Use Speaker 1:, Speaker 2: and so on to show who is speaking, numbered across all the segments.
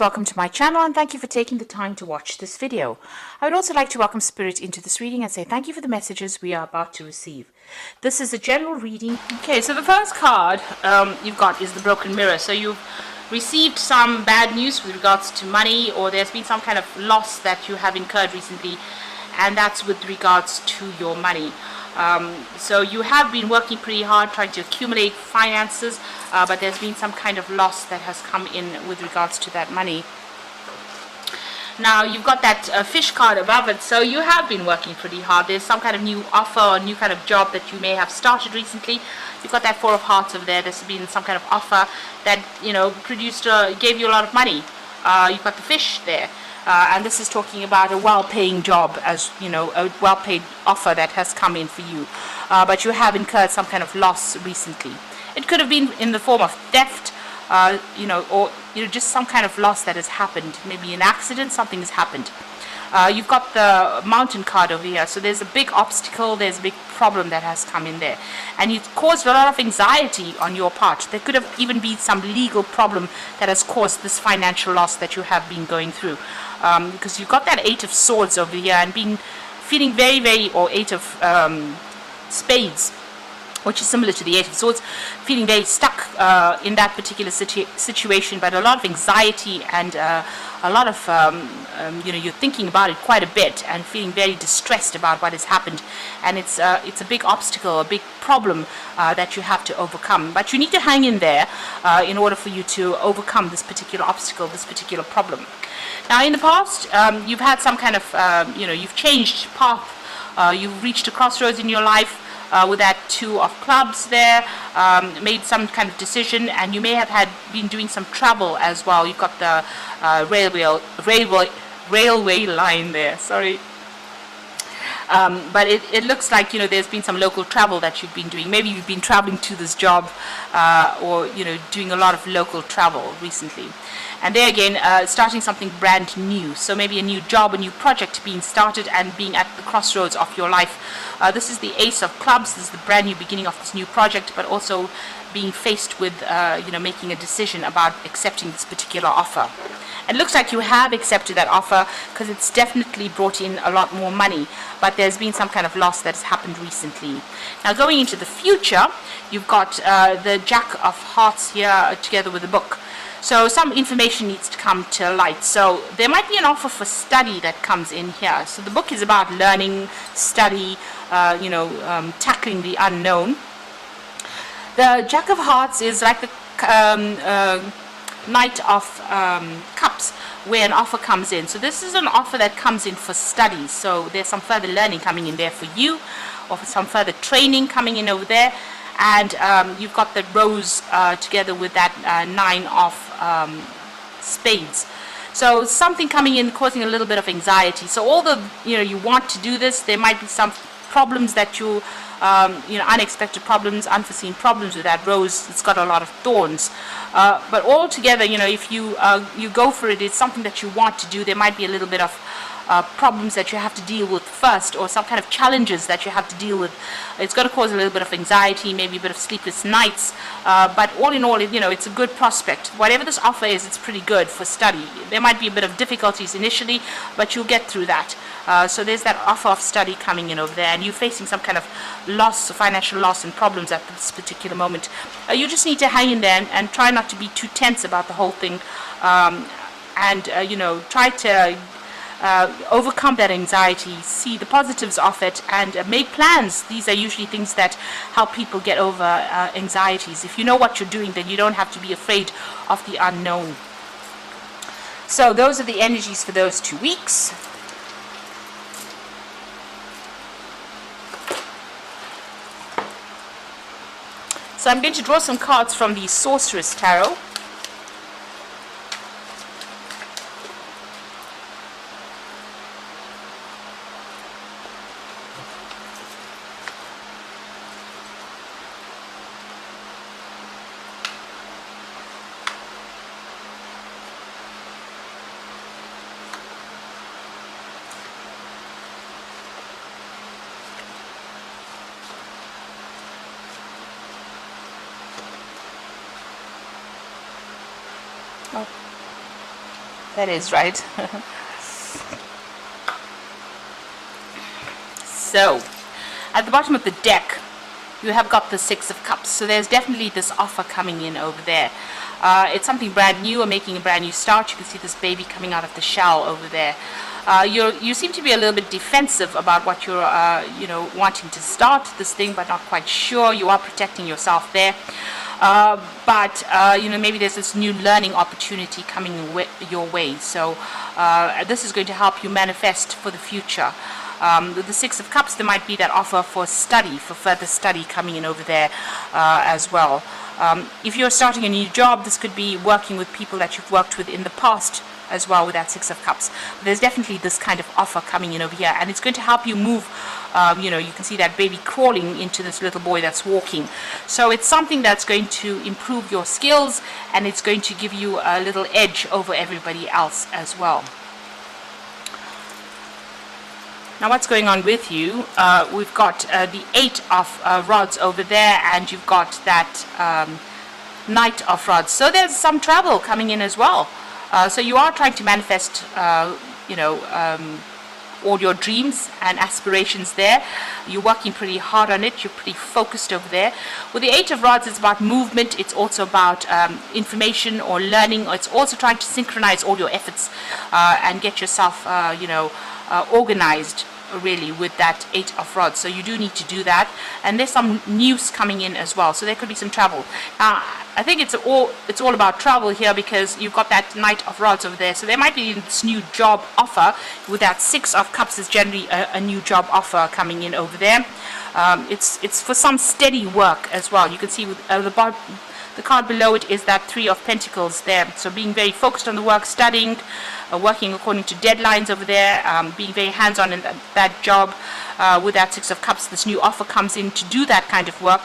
Speaker 1: Welcome to my channel and thank you for taking the time to watch this video. I would also like to welcome Spirit into this reading and say thank you for the messages we are about to receive. This is a general reading. Okay, so the first card you've got is the Broken Mirror. So you've received some bad news with regards to money, or there's been some kind of loss that you have incurred recently, and that's with regards to your money. So you have been working pretty hard trying to accumulate finances, but there's been some kind of loss that has come in with regards to that money. Now you've got that fish card above it, so you have been working pretty hard. There's some kind of new offer or new kind of job that you may have started recently. You've got that Four of Hearts over there. There's been some kind of offer that, you know, gave you a lot of money. You've got the fish there. And this is talking about a well-paying job, as you know, a well-paid offer that has come in for you. But you have incurred some kind of loss recently. It could have been in the form of theft, or just some kind of loss that has happened. Maybe an accident, something has happened. You've got the Mountain card over here, so there's a big obstacle, there's a big problem that has come in there, and it's caused a lot of anxiety on your part. There could have even been some legal problem that has caused this financial loss that you have been going through, because you've got that Eight of Swords over here and feeling very, or Eight of Spades, which is similar to the Eight of Swords, feeling very stuck in that particular situation, but a lot of anxiety and a lot of, you're thinking about it quite a bit and feeling very distressed about what has happened. And it's a big obstacle, a big problem that you have to overcome. But you need to hang in there in order for you to overcome this particular obstacle, this particular problem. Now, in the past, you've had some kind of, you've changed path. You've reached a crossroads in your life. With that Two of Clubs there, made some kind of decision, and you may have been doing some travel as well. You've got the railway line there, sorry. But it looks like, there's been some local travel that you've been doing. Maybe you've been traveling to this job, or, doing a lot of local travel recently. And there again, starting something brand new. So maybe a new job, a new project being started and being at the crossroads of your life. This is the Ace of Clubs. This is the brand new beginning of this new project, but also being faced with, making a decision about accepting this particular offer. And it looks like you have accepted that offer because it's definitely brought in a lot more money, but there's been some kind of loss that has happened recently. Now, going into the future, you've got the Jack of Hearts here together with the Book. So some information needs to come to light. So there might be an offer for study that comes in here. So the book is about learning, study, tackling the unknown. The Jack of Hearts is like the Knight of Cups, where an offer comes in. So this is an offer that comes in for study. So there's some further learning coming in there for you, or for some further training coming in over there. And you've got the Rose together with that Nine of Spades. So something coming in causing a little bit of anxiety. So although you want to do this, there might be some problems that you unexpected problems, unforeseen problems with that Rose. It's got a lot of thorns. But altogether, if you go for it, it's something that you want to do. There might be a little bit of problems that you have to deal with first, or some kind of challenges that you have to deal with. It's going to cause a little bit of anxiety, maybe a bit of sleepless nights, but all in all, it's a good prospect. Whatever this offer is, it's pretty good for study. There might be a bit of difficulties initially, but you'll get through that. So there's that offer of study coming in over there, and you're facing some kind of loss, financial loss and problems at this particular moment. You just need to hang in there and try not to be too tense about the whole thing, and try to overcome that anxiety, see the positives of it, and make plans. These are usually things that help people get over anxieties. If you know what you're doing, then you don't have to be afraid of the unknown. So those are the energies for those 2 weeks. So I'm going to draw some cards from the Sorceress Tarot. That is right. So, at the bottom of the deck, you have got the Six of Cups. So there's definitely this offer coming in over there. It's something brand new or making a brand new start. You can see this baby coming out of the shell over there. You seem to be a little bit defensive about what you're, wanting to start this thing, but not quite sure. You are protecting yourself there. But maybe there's this new learning opportunity coming your way. So this is going to help you manifest for the future. With the Six of Cups, there might be that offer for study, for further study coming in over there as well. If you're starting a new job, this could be working with people that you've worked with in the past as well with that Six of Cups. But there's definitely this kind of offer coming in over here, and it's going to help you move. You can see that baby crawling into this little boy that's walking. So it's something that's going to improve your skills, and it's going to give you a little edge over everybody else as well. Now what's going on with you? We've got the Eight of Rods over there, and you've got that Knight of Rods. So there's some travel coming in as well. So you are trying to manifest, all your dreams and aspirations there. You're working pretty hard on it. You're pretty focused over there. With the Eight of Rods, it's about movement. It's also about information or learning. It's also trying to synchronize all your efforts and get yourself, organized really with that Eight of Rods. So you do need to do that, and there's some news coming in as well, so there could be some travel. I think it's all about travel here, because you've got that Knight of Rods over there, so there might be this new job offer. With that Six of Cups is generally a new job offer coming in over there. It's for some steady work as well. You can see with the card below it is that Three of Pentacles there. So being very focused on the work, studying, working according to deadlines over there, being very hands-on in that job. With that Six of Cups, this new offer comes in to do that kind of work.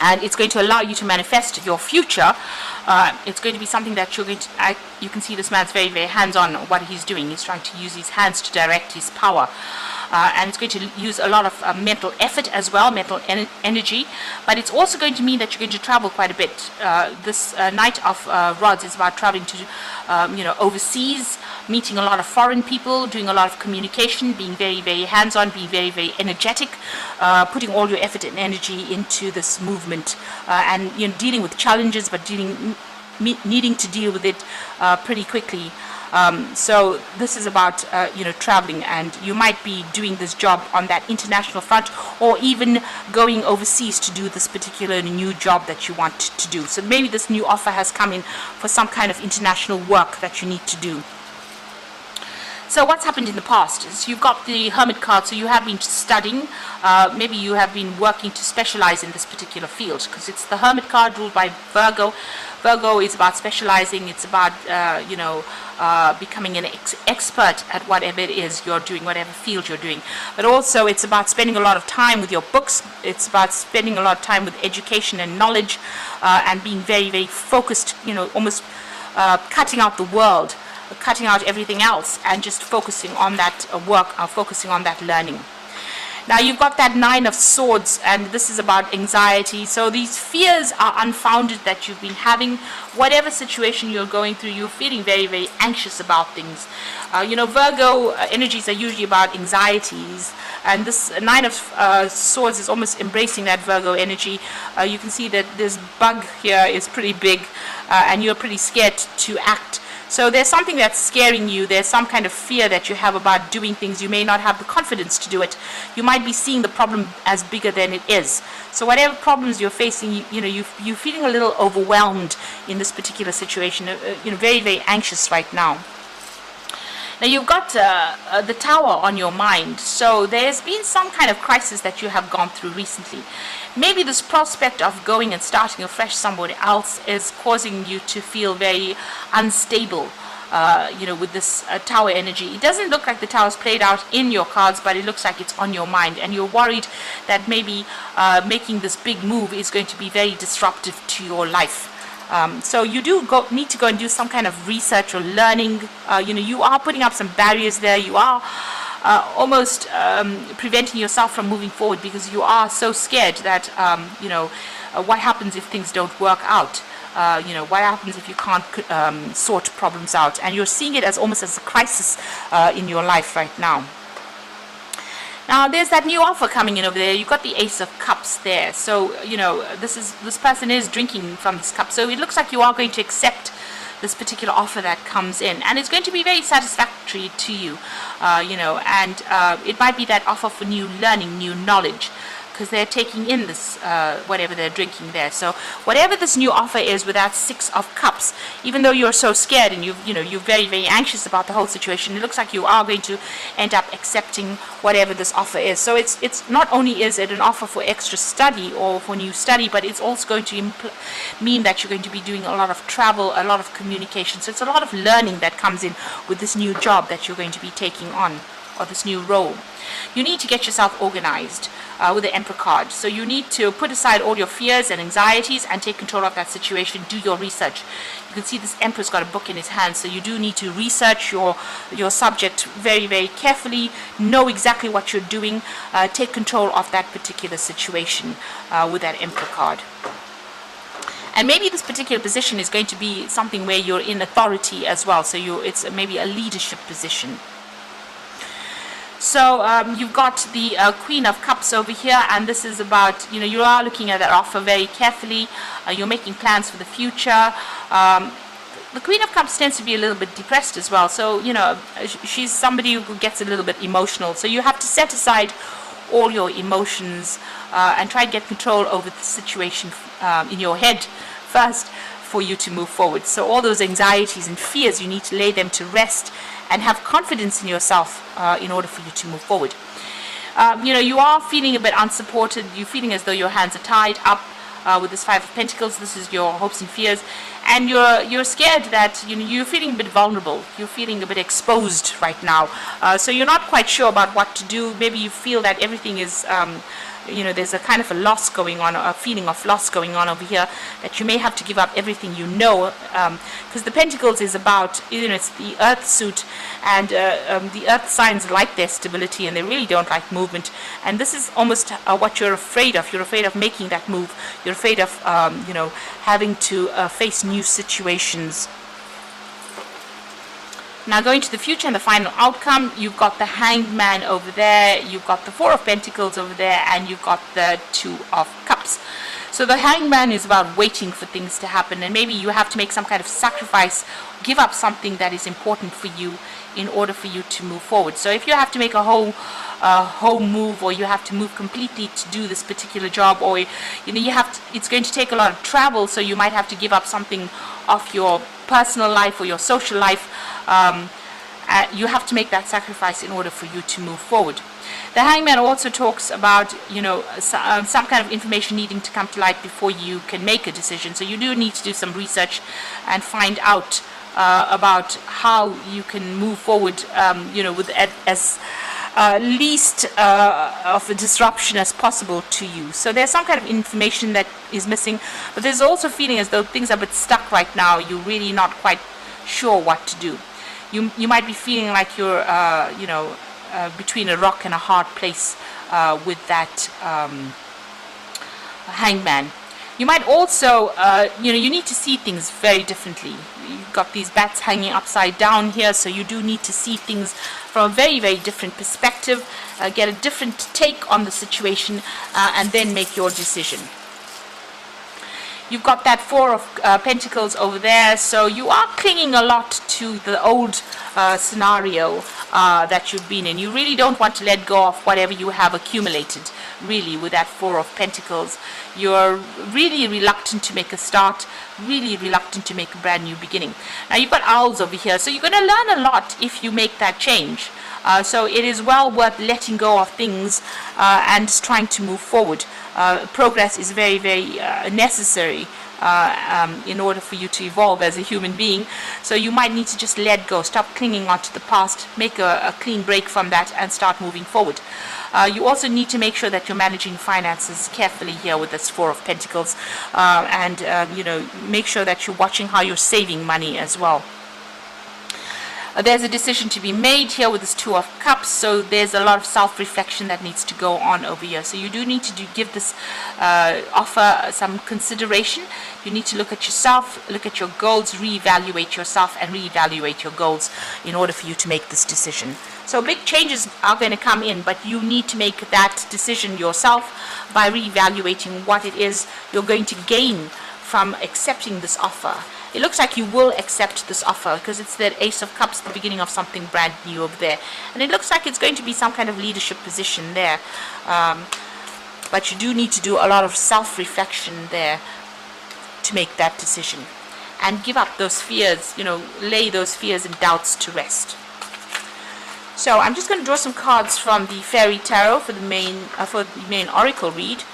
Speaker 1: And it's going to allow you to manifest your future. It's going to be something that you're going to... you can see this man's very, very hands-on on what he's doing. He's trying to use his hands to direct his power. And it's going to use a lot of mental effort as well, mental energy. But it's also going to mean that you're going to travel quite a bit. This Knight of Rods is about traveling to, overseas, meeting a lot of foreign people, doing a lot of communication, being very, very hands-on, being very, very energetic, putting all your effort and energy into this movement, and dealing with challenges, but needing to deal with it pretty quickly. So this is about traveling, and you might be doing this job on that international front, or even going overseas to do this particular new job that you want to do. So maybe this new offer has come in for some kind of international work that you need to do. So what's happened in the past is you've got the Hermit card, so you have been studying, maybe you have been working to specialize in this particular field, because it's the Hermit card ruled by Virgo. Virgo is about specializing, it's about, becoming an expert at whatever it is you're doing, whatever field you're doing. But also it's about spending a lot of time with your books, it's about spending a lot of time with education and knowledge, and being very, very focused, almost cutting out the world, cutting out everything else, and just focusing on that work, focusing on that learning. Now you've got that Nine of Swords, and this is about anxiety. So these fears are unfounded that you've been having. Whatever situation you're going through, you're feeling very, very anxious about things. Virgo energies are usually about anxieties, and this Nine of Swords is almost embracing that Virgo energy. You can see that this bug here is pretty big, and you're pretty scared to act. So there's something that's scaring you. There's some kind of fear that you have about doing things. You may not have the confidence to do it. You might be seeing the problem as bigger than it is. So whatever problems you're facing, you're feeling a little overwhelmed in this particular situation. Very, very anxious right now. Now you've got the Tower on your mind. So there's been some kind of crisis that you have gone through recently. Maybe this prospect of going and starting afresh somebody else is causing you to feel very unstable, with this Tower energy. It doesn't look like the Tower's played out in your cards, but it looks like it's on your mind, and you're worried that maybe making this big move is going to be very disruptive to your life. So you do need to go and do some kind of research or learning. You are putting up some barriers there. You are almost preventing yourself from moving forward, because you are so scared that what happens if things don't work out. What happens if you can't sort problems out? And you're seeing it as almost as a crisis in your life right now. Now there's that new offer coming in over there. You've got the Ace of Cups there. So, this person is drinking from this cup. So it looks like you are going to accept this particular offer that comes in, and it's going to be very satisfactory to you, and it might be that offer for new learning, new knowledge, because they're taking in this whatever they're drinking there. So whatever this new offer is with that Six of Cups, even though you're so scared and you're very, very anxious about the whole situation, it looks like you are going to end up accepting whatever this offer is. So it's not only is it an offer for extra study or for new study, but it's also going to mean that you're going to be doing a lot of travel, a lot of communication. So it's a lot of learning that comes in with this new job that you're going to be taking on, or this new role. You need to get yourself organized with the Emperor card. So you need to put aside all your fears and anxieties and take control of that situation. Do your research. You can see this Emperor's got a book in his hand, so you do need to research your subject very, very carefully. Know exactly what you're doing. Take control of that particular situation with that Emperor card. And maybe this particular position is going to be something where you're in authority as well. So it's maybe a leadership position. So you've got the Queen of Cups over here, and this is about, you are looking at that offer very carefully. You're making plans for the future. The Queen of Cups tends to be a little bit depressed as well. So, she's somebody who gets a little bit emotional. So you have to set aside all your emotions and try to get control over the situation in your head first for you to move forward. So all those anxieties and fears, you need to lay them to rest and have confidence in yourself in order for you to move forward. You are feeling a bit unsupported. You're feeling as though your hands are tied up with this Five of Pentacles. This is your hopes and fears, and you're scared that you're feeling a bit vulnerable. You're feeling a bit exposed right now. So you're not quite sure about what to do. Maybe you feel that everything is there's a kind of a loss going on, a feeling of loss going on over here, that you may have to give up everything because the Pentacles is about, it's the Earth suit, and the Earth signs like their stability, and they really don't like movement. And this is almost what you're afraid of. You're afraid of making that move. You're afraid of, having to face new situations. Now going to the future and the final outcome, you've got the Hanged Man over there, you've got the Four of Pentacles over there, and you've got the Two of Cups. So the Hanged Man is about waiting for things to happen, and maybe you have to make some kind of sacrifice, give up something that is important for you in order for you to move forward. So if you have to make a whole move, or you have to move completely to do this particular job, or it's going to take a lot of travel, so you might have to give up something of your personal life or your social life. You have to make that sacrifice in order for you to move forward. The Hangman also talks about some kind of information needing to come to light before you can make a decision. So you do need to do some research and find out about how you can move forward with as least of a disruption as possible to you. So there's some kind of information that is missing, but there's also a feeling as though things are a bit stuck right now. You're really not quite sure what to do. You might be feeling like you're between a rock and a hard place with that Hangman. You might also you need to see things very differently. You've got these bats hanging upside down here, so you do need to see things from a very, very different perspective, get a different take on the situation, and then make your decision. You've got that Four of Pentacles over there, so you are clinging a lot to the old scenario that you've been in. You really don't want to let go of whatever you have accumulated, really, with that Four of Pentacles. You're really reluctant to make a start, really reluctant to make a brand new beginning. Now you've got owls over here, so you're going to learn a lot if you make that change. So it is well worth letting go of things and trying to move forward. Progress is very, very necessary in order for you to evolve as a human being. So you might need to just let go, stop clinging on to the past, make a clean break from that, and start moving forward. You also need to make sure that you're managing finances carefully here with this Four of Pentacles, and make sure that you're watching how you're saving money as well. there's a decision to be made here with this Two of Cups, so there's a lot of self-reflection that needs to go on over here. So you do need to give this offer some consideration. You need to look at yourself, look at your goals, reevaluate yourself and reevaluate your goals in order for you to make this decision. So big changes are going to come in, but you need to make that decision yourself by reevaluating what it is you're going to gain from accepting this offer. It looks like you will accept this offer because it's that Ace of Cups, the beginning of something brand new over there. And it looks like it's going to be some kind of leadership position there. But you do need to do a lot of self-reflection there to make that decision. And give up those fears, lay those fears and doubts to rest. So I'm just going to draw some cards from the Fairy Tarot for the main Oracle read.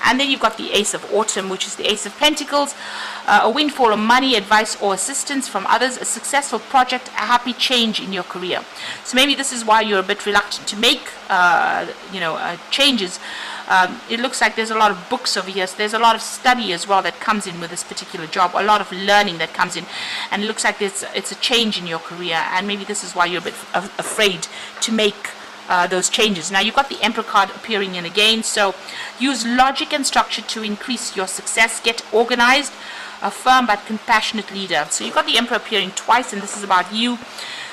Speaker 1: And then you've got the Ace of Autumn, which is the Ace of Pentacles, a windfall of money, advice or assistance from others, a successful project, a happy change in your career. So maybe this is why you're a bit reluctant to make, changes. It looks like there's a lot of books over here. So there's a lot of study as well that comes in with this particular job, a lot of learning that comes in. And it looks like it's a change in your career. And maybe this is why you're a bit afraid to make those changes. Now you've got the Emperor card appearing in again, so use logic and structure to increase your success. Get organized, a firm but compassionate leader. So you've got the Emperor appearing twice, and this is about you.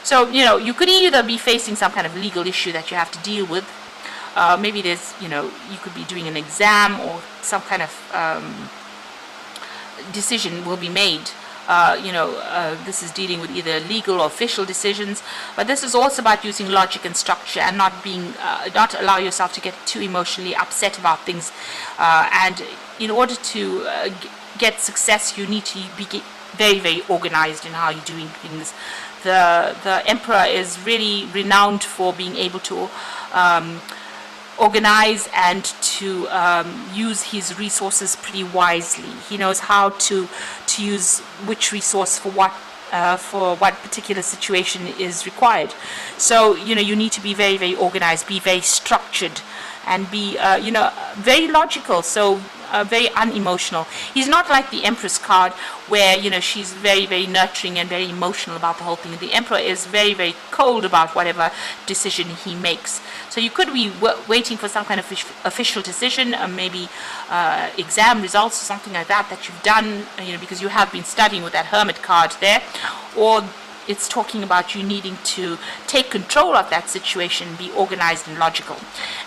Speaker 1: So you could either be facing some kind of legal issue that you have to deal with. Maybe there's you could be doing an exam, or some kind of decision will be made. This is dealing with either legal or official decisions, but this is also about using logic and structure and not allow yourself to get too emotionally upset about things. And in order to get success, you need to be very, very organized in how you're doing things. The Emperor is really renowned for being able to organize and to use his resources pretty wisely. He knows how to use which resource for what particular situation is required. So you need to be very, very organized, be very structured, and be very logical. So very unemotional. He's not like the Empress card where she's very, very nurturing and very emotional about the whole thing. The Emperor is very, very cold about whatever decision he makes. So you could be waiting for some kind of official decision, maybe exam results or something like that you've done, because you have been studying with that Hermit card there, or it's talking about you needing to take control of that situation, be organized and logical.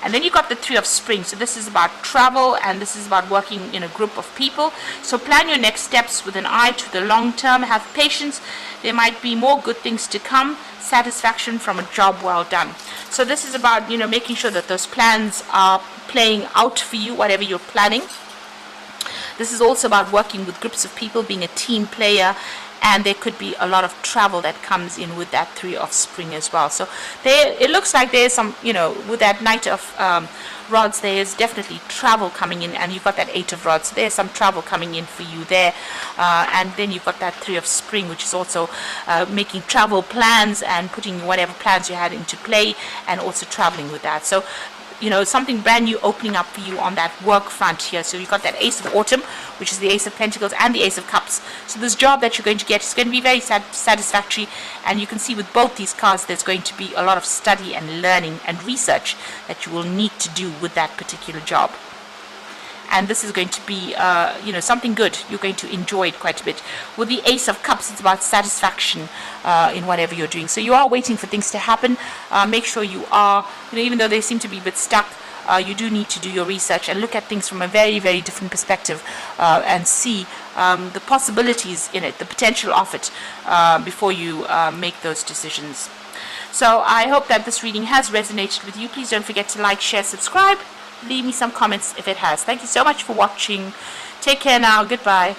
Speaker 1: And then you got the Three of Spring. So this is about travel, and this is about working in a group of people. So plan your next steps with an eye to the long term. Have patience. There might be more good things to come. Satisfaction from a job well done. So this is about making sure that those plans are playing out for you, whatever you're planning. This is also about working with groups of people, being a team player. And there could be a lot of travel that comes in with that Three of Spring as well. So it looks like there's some, with that Knight of Rods, there's definitely travel coming in. And you've got that Eight of Rods. So there's some travel coming in for you there. And then you've got that Three of Spring, which is also making travel plans and putting whatever plans you had into play, and also traveling with that. So something brand new opening up for you on that work front here. So you've got that Ace of Autumn, which is the Ace of Pentacles, and the Ace of Cups. So this job that you're going to get is going to be very satisfactory, and you can see with both these cards there's going to be a lot of study and learning and research that you will need to do with that particular job. And this is going to be, something good. You're going to enjoy it quite a bit. With the Ace of Cups, it's about satisfaction in whatever you're doing. So you are waiting for things to happen. Make sure you are, even though they seem to be a bit stuck, you do need to do your research and look at things from a very, very different perspective and see the possibilities in it, the potential of it, before you make those decisions. So I hope that this reading has resonated with you. Please don't forget to like, share, subscribe. Leave me some comments if it has. Thank you so much for watching. Take care now. Goodbye.